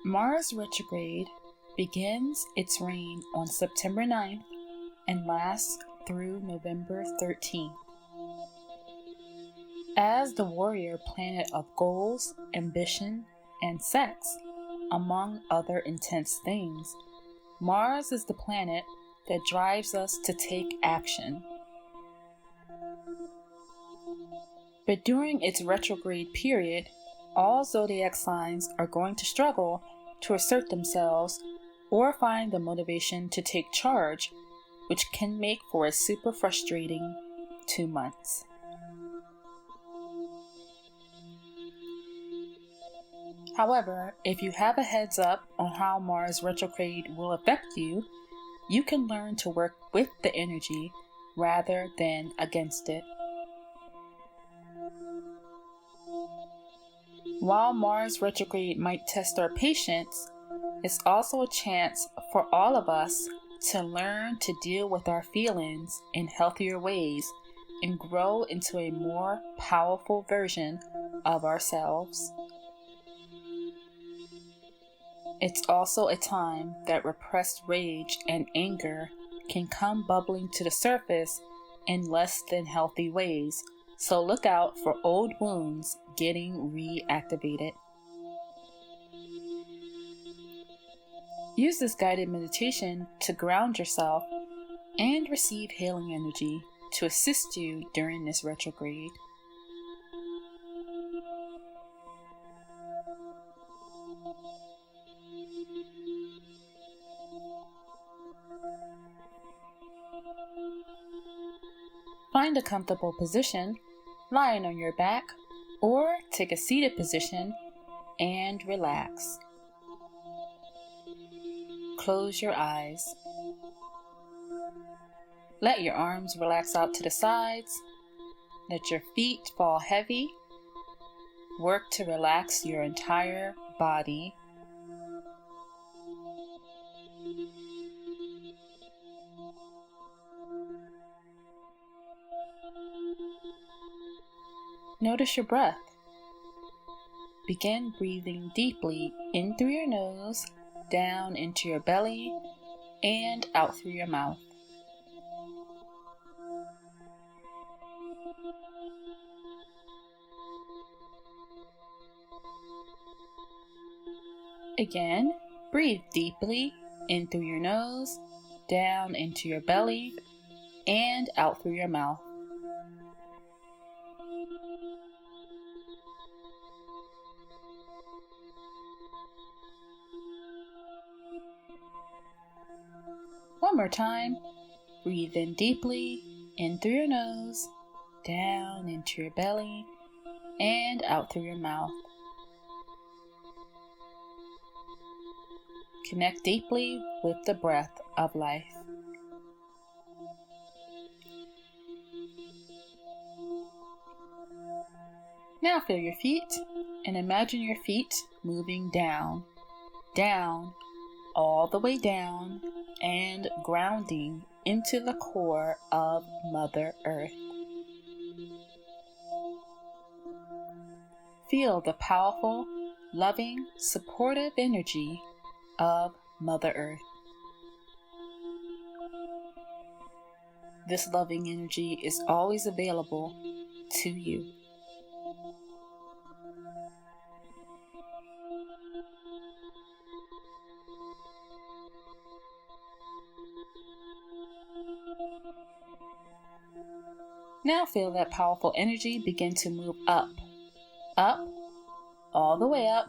Mars retrograde begins its reign on September 9th and lasts through November 13th. As the warrior planet of goals, ambition, and sex, among other intense things, Mars is the planet that drives us to take action. But during its retrograde period, all zodiac signs are going to struggle to assert themselves or find the motivation to take charge, which can make for a super frustrating 2 months. However, if you have a heads up on how Mars retrograde will affect you, you can learn to work with the energy rather than against it. While Mars retrograde might test our patience, it's also a chance for all of us to learn to deal with our feelings in healthier ways and grow into a more powerful version of ourselves. It's also a time that repressed rage and anger can come bubbling to the surface in less than healthy ways, so look out for old wounds getting reactivated. Use this guided meditation to ground yourself and receive healing energy to assist you during this retrograde. Find a comfortable position, lying on your back, or take a seated position and relax. Close your eyes. Let your arms relax out to the sides. Let your feet fall heavy. Work to relax your entire body. Notice your breath. Begin breathing deeply in through your nose, down into your belly, and out through your mouth. Again, breathe deeply in through your nose, down into your belly, and out through your mouth. One more time. Breathe in deeply, in through your nose, down into your belly, and out through your mouth. Connect deeply with the breath of life. Now feel your feet and imagine your feet moving down, down, all the way down, and grounding into the core of Mother Earth. Feel the powerful, loving, supportive energy of Mother Earth. This loving energy is always available to you. Now feel that powerful energy begin to move up, up, all the way up.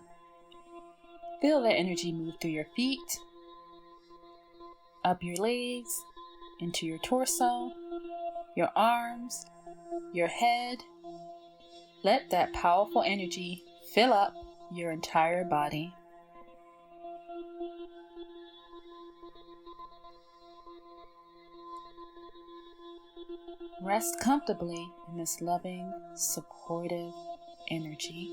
Feel that energy move through your feet, up your legs, into your torso, your arms, your head. Let that powerful energy fill up your entire body. Rest comfortably in this loving, supportive energy.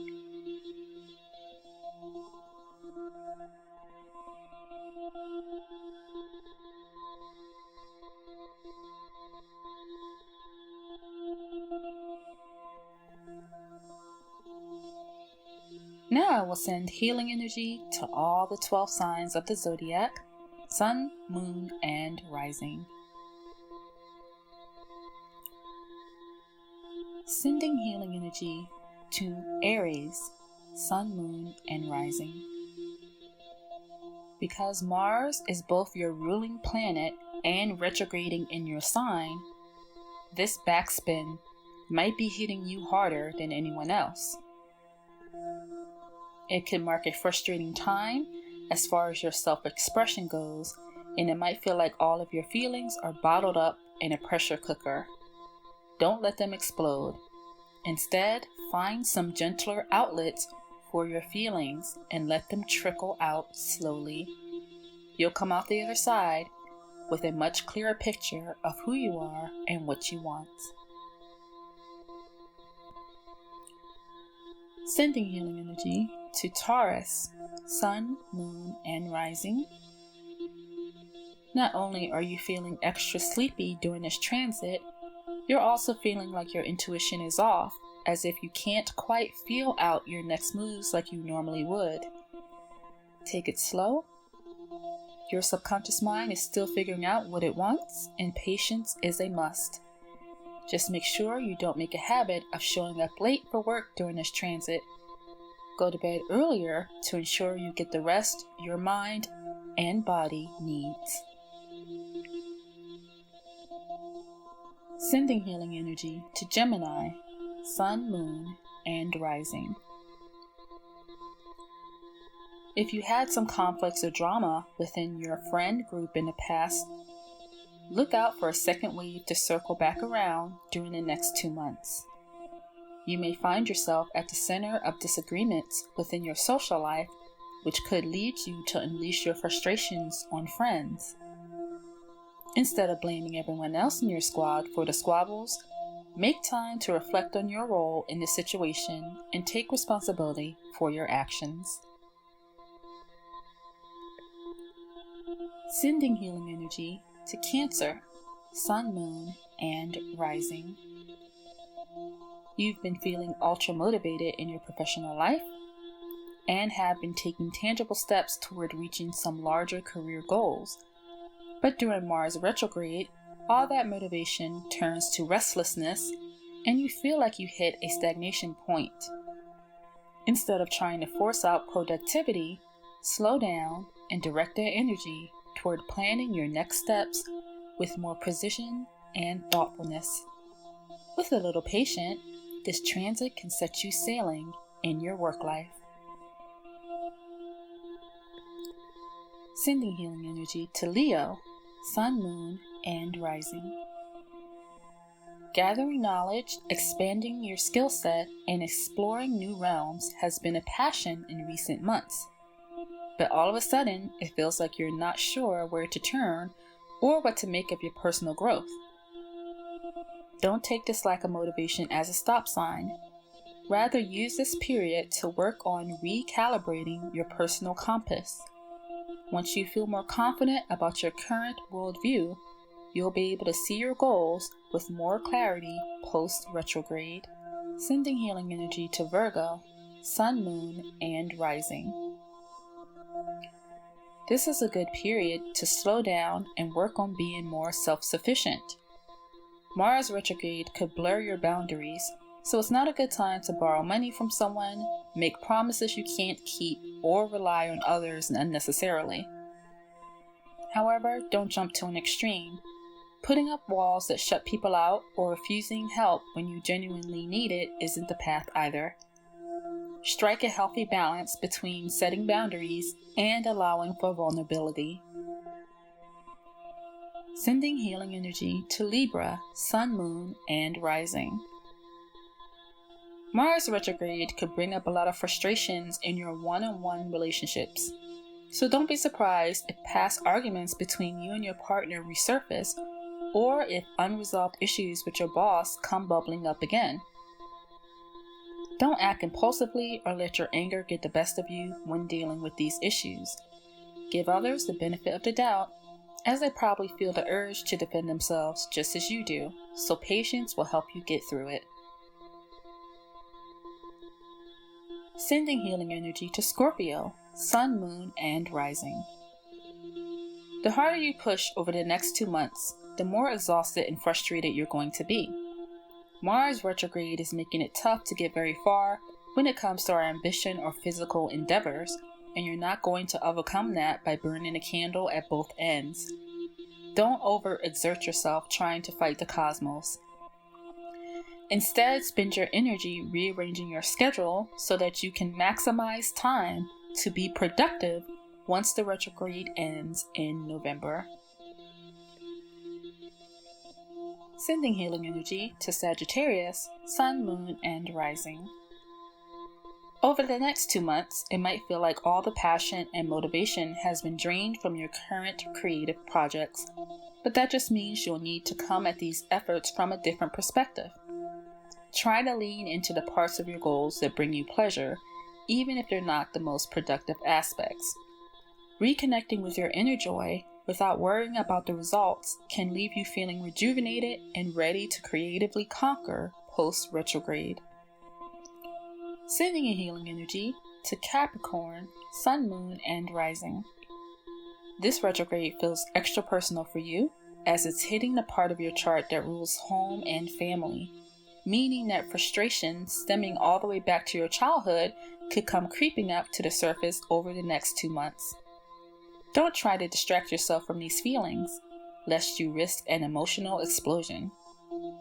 Now I will send healing energy to all the 12 signs of the Zodiac, Sun, Moon, and Rising. Sending healing energy to Aries, Sun, Moon, and Rising. Because Mars is both your ruling planet and retrograding in your sign, this backspin might be hitting you harder than anyone else. It can mark a frustrating time as far as your self-expression goes, and it might feel like all of your feelings are bottled up in a pressure cooker. Don't let them explode. Instead, find some gentler outlets for your feelings and let them trickle out slowly. You'll come out the other side with a much clearer picture of who you are and what you want. Sending healing energy to Taurus, Sun, Moon, and Rising. Not only are you feeling extra sleepy during this transit, you're also feeling like your intuition is off, as if you can't quite feel out your next moves like you normally would. Take it slow. Your subconscious mind is still figuring out what it wants, and patience is a must. Just make sure you don't make a habit of showing up late for work during this transit. Go to bed earlier to ensure you get the rest your mind and body needs. Sending healing energy to Gemini, Sun, Moon, and Rising. If you had some conflicts or drama within your friend group in the past, look out for a second wave to circle back around during the next 2 months. You may find yourself at the center of disagreements within your social life, which could lead you to unleash your frustrations on friends. Instead of blaming everyone else in your squad for the squabbles, make time to reflect on your role in the situation and take responsibility for your actions. Sending healing energy to Cancer, Sun, Moon, and Rising. You've been feeling ultra motivated in your professional life and have been taking tangible steps toward reaching some larger career goals. But during Mars retrograde, all that motivation turns to restlessness and you feel like you hit a stagnation point. Instead of trying to force out productivity, slow down and direct that energy toward planning your next steps with more precision and thoughtfulness. With a little patience, this transit can set you sailing in your work life. Sending healing energy to Leo, Sun, Moon, and Rising. Gathering knowledge, expanding your skill set, and exploring new realms has been a passion in recent months. But all of a sudden, it feels like you're not sure where to turn or what to make of your personal growth. Don't take this lack of motivation as a stop sign. Rather, use this period to work on recalibrating your personal compass. Once you feel more confident about your current worldview, you'll be able to see your goals with more clarity post-retrograde. Sending healing energy to Virgo, Sun, Moon, and Rising. This is a good period to slow down and work on being more self-sufficient. Mars retrograde could blur your boundaries, so it's not a good time to borrow money from someone, make promises you can't keep, or rely on others unnecessarily. However, don't jump to an extreme. Putting up walls that shut people out or refusing help when you genuinely need it isn't the path either. Strike a healthy balance between setting boundaries and allowing for vulnerability. Sending healing energy to Libra, Sun, Moon, and Rising. Mars retrograde could bring up a lot of frustrations in your one-on-one relationships. So don't be surprised if past arguments between you and your partner resurface, or if unresolved issues with your boss come bubbling up again. Don't act impulsively or let your anger get the best of you when dealing with these issues. Give others the benefit of the doubt, as they probably feel the urge to defend themselves just as you do, so patience will help you get through it. Sending healing energy to Scorpio, Sun, Moon, and Rising. The harder you push over the next 2 months, the more exhausted and frustrated you're going to be. Mars retrograde is making it tough to get very far when it comes to our ambition or physical endeavors, and you're not going to overcome that by burning a candle at both ends. Don't overexert yourself trying to fight the cosmos. Instead, spend your energy rearranging your schedule so that you can maximize time to be productive once the retrograde ends in November. Sending healing energy to Sagittarius, Sun, Moon, and Rising. Over the next 2 months, it might feel like all the passion and motivation has been drained from your current creative projects, but that just means you'll need to come at these efforts from a different perspective. Try to lean into the parts of your goals that bring you pleasure, even if they're not the most productive aspects. Reconnecting with your inner joy without worrying about the results can leave you feeling rejuvenated and ready to creatively conquer post-retrograde. Sending a healing energy to Capricorn, Sun, Moon, and Rising. This retrograde feels extra personal for you as it's hitting the part of your chart that rules home and family, meaning that frustration stemming all the way back to your childhood could come creeping up to the surface over the next 2 months. Don't try to distract yourself from these feelings, lest you risk an emotional explosion.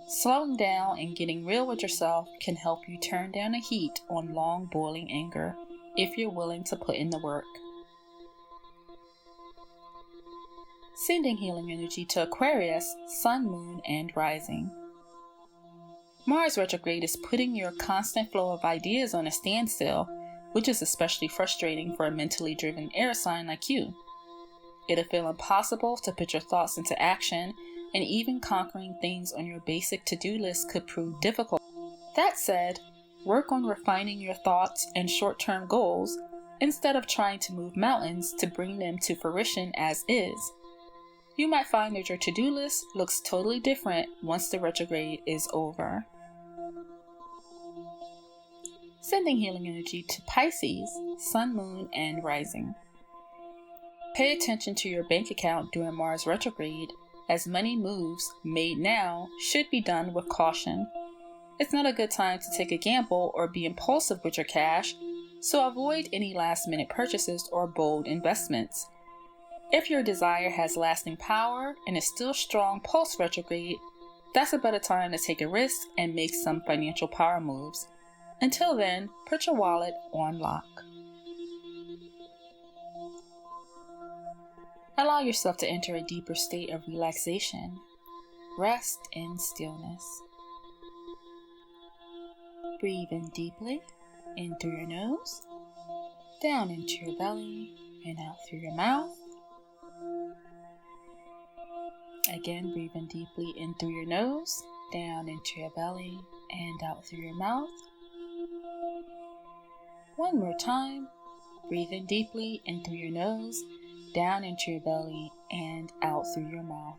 Slowing down and getting real with yourself can help you turn down the heat on long boiling anger if you're willing to put in the work. Sending healing energy to Aquarius, Sun, Moon, and Rising. Mars retrograde is putting your constant flow of ideas on a standstill, which is especially frustrating for a mentally driven air sign like you. It'll feel impossible to put your thoughts into action, and even conquering things on your basic to-do list could prove difficult. That said, work on refining your thoughts and short-term goals instead of trying to move mountains to bring them to fruition as is. You might find that your to-do list looks totally different once the retrograde is over. Sending healing energy to Pisces, Sun, Moon, and Rising. Pay attention to your bank account during Mars retrograde, as money moves made now should be done with caution. It's not a good time to take a gamble or be impulsive with your cash, so avoid any last-minute purchases or bold investments. If your desire has lasting power and is still strong post-retrograde, that's a better time to take a risk and make some financial power moves. Until then, put your wallet on lock. Allow yourself to enter a deeper state of relaxation. Rest in stillness. Breathe in deeply, in through your nose, down into your belly, and out through your mouth. Again, breathe in deeply, in through your nose, down into your belly, and out through your mouth. One more time. Breathe in deeply, in through your nose, down into your belly, and out through your mouth.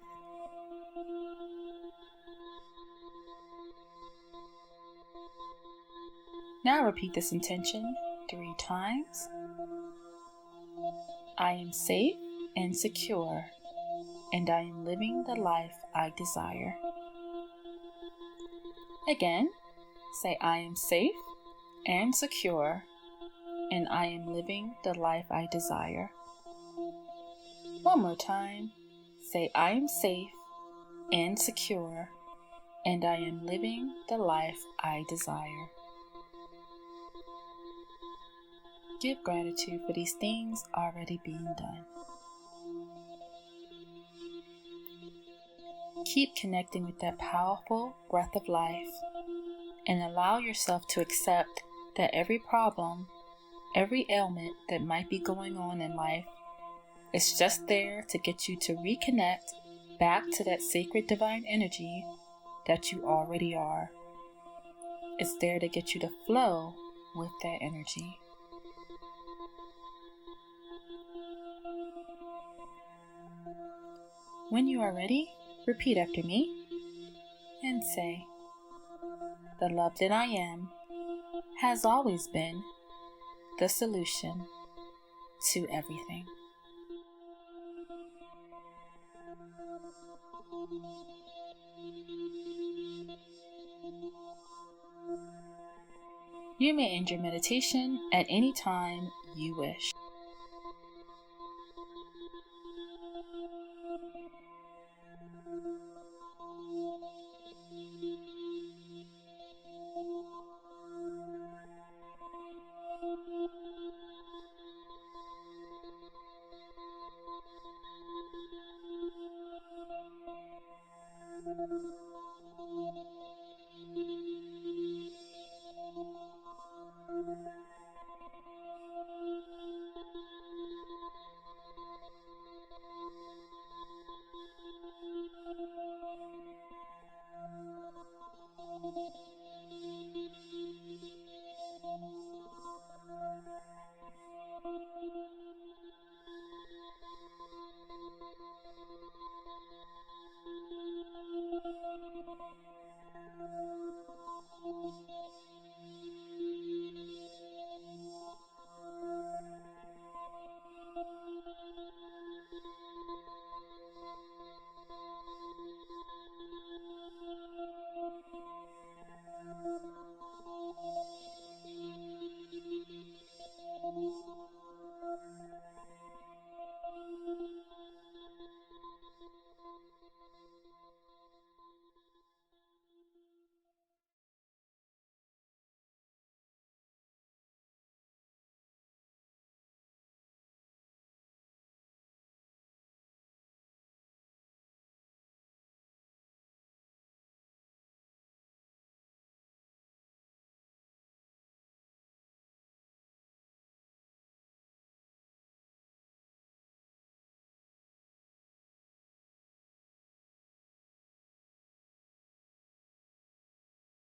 Now repeat this intention 3 times. I am safe and secure, and I am living the life I desire. Again, say I am safe and secure, and I am living the life I desire. One more time, say I am safe and secure, and I am living the life I desire. Give gratitude for these things already being done. Keep connecting with that powerful breath of life and allow yourself to accept that every problem, every ailment that might be going on in life is just there to get you to reconnect back to that sacred divine energy that you already are. It's there to get you to flow with that energy. When you are ready, repeat after me and say, the love that I am has always been the solution to everything. You may end your meditation at any time you wish.